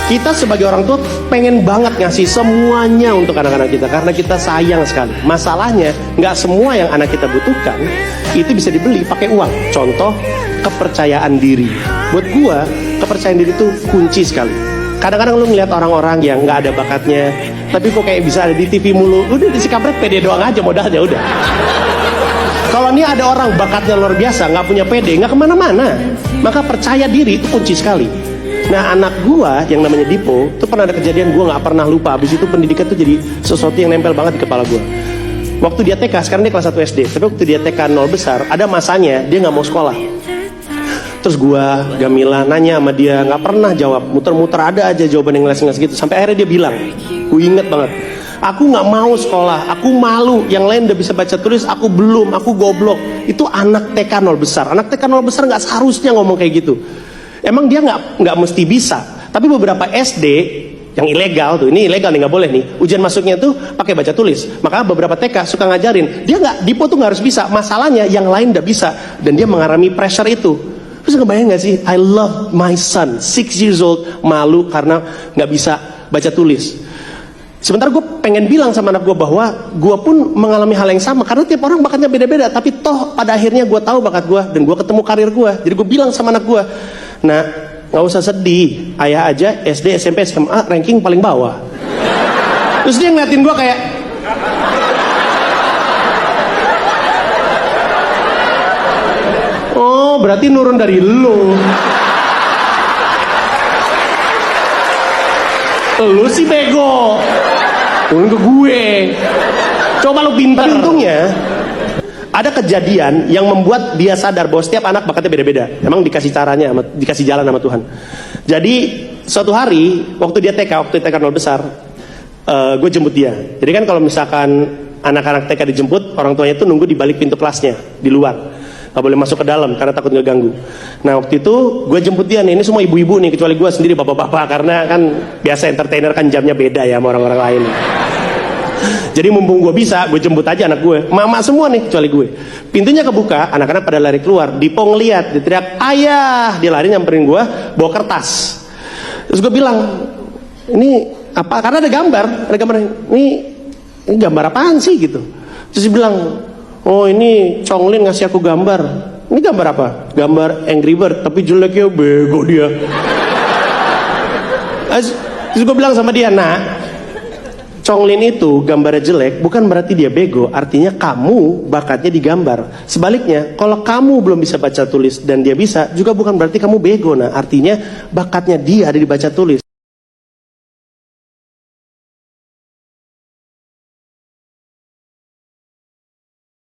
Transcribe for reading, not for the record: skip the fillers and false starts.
Kita sebagai orang tua pengen banget ngasih semuanya untuk anak-anak kita karena kita sayang sekali. Masalahnya nggak semua yang anak kita butuhkan itu bisa dibeli pakai uang. Contoh, kepercayaan diri. Buat gua, kepercayaan diri itu kunci sekali. Kadang-kadang lu ngeliat orang-orang yang nggak ada bakatnya, tapi kok kayak bisa ada di TV mulu. Udah disi kampret, pede doang aja modalnya udah. Kalau ini ada orang bakatnya luar biasa, nggak punya pede, nggak kemana-mana. Maka percaya diri itu kunci sekali. Nah, anak gua yang namanya Dipo itu pernah ada kejadian, gua nggak pernah lupa. Abis itu pendidikan tuh jadi sesuatu yang nempel banget di kepala gua. Waktu dia TK, sekarang dia kelas 1 SD, tapi waktu dia TK 0 besar, ada masanya dia nggak mau sekolah. Terus gua, Gamila nanya sama dia, nggak pernah jawab, muter-muter ada aja jawaban yang ngeles-ngeles gitu. Sampai akhirnya dia bilang, gua inget banget, aku nggak mau sekolah, aku malu. Yang lain udah bisa baca tulis, aku belum, aku goblok. Itu anak TK 0 besar. Anak TK 0 besar nggak seharusnya ngomong kayak gitu. Emang dia nggak mesti bisa, tapi beberapa SD yang ilegal tuh, ini ilegal nih, nggak boleh nih. Ujian masuknya tuh pakai baca tulis. Maka beberapa TK suka ngajarin, dia nggak, Dipo tuh nggak harus bisa. Masalahnya yang lain udah bisa dan dia mengalami pressure itu. Terus ngebayang nggak sih? I love my son, 6 years old, malu karena nggak bisa baca tulis. Sebentar gue pengen bilang sama anak gue bahwa gue pun mengalami hal yang sama karena tiap orang bakatnya beda-beda. Tapi toh pada akhirnya gue tahu bakat gue dan gue ketemu karir gue. Jadi gue bilang sama anak gue, nah, nggak usah sedih, ayah aja SD, SMP, SMA ranking paling bawah. Terus dia ngeliatin gue kayak, oh berarti nurun dari lu. Lu sih bego, turun ke gue. Coba lu pintar. Untungnya ada kejadian yang membuat dia sadar bahwa setiap anak bakatnya beda-beda. Emang dikasih caranya, dikasih jalan sama Tuhan. Jadi suatu hari waktu dia TK, waktu TK 0 besar, gue jemput dia. Jadi kan kalau misalkan anak-anak TK dijemput, orang tuanya itu nunggu di balik pintu kelasnya, di luar. Gak boleh masuk ke dalam karena takut ngeganggu. Nah waktu itu gue jemput dia nih, ini semua ibu-ibu nih, kecuali gue sendiri bapak-bapak, karena kan biasa entertainer kan jamnya beda ya sama orang-orang lain. Jadi mumpung gue bisa, gue jemput aja anak gue. Mama semua nih, kecuali gue. Pintunya kebuka, anak-anak pada lari keluar. Dipo ngeliat, dia teriak, ayah. Dia lari nyamperin gue, bawa kertas. Terus gue bilang, ini apa? Karena ada gambar ini gambar apaan sih gitu. Terus dia bilang, oh ini Conglin ngasih aku gambar. Ini gambar apa? Gambar Angry Bird, tapi jeleknya bego dia. Terus gue bilang sama dia, nah, Conglin itu gambarnya jelek bukan berarti dia bego, artinya kamu bakatnya digambar. Sebaliknya, kalau kamu belum bisa baca tulis dan dia bisa, juga bukan berarti kamu bego. Nah, artinya bakatnya dia ada di baca tulis.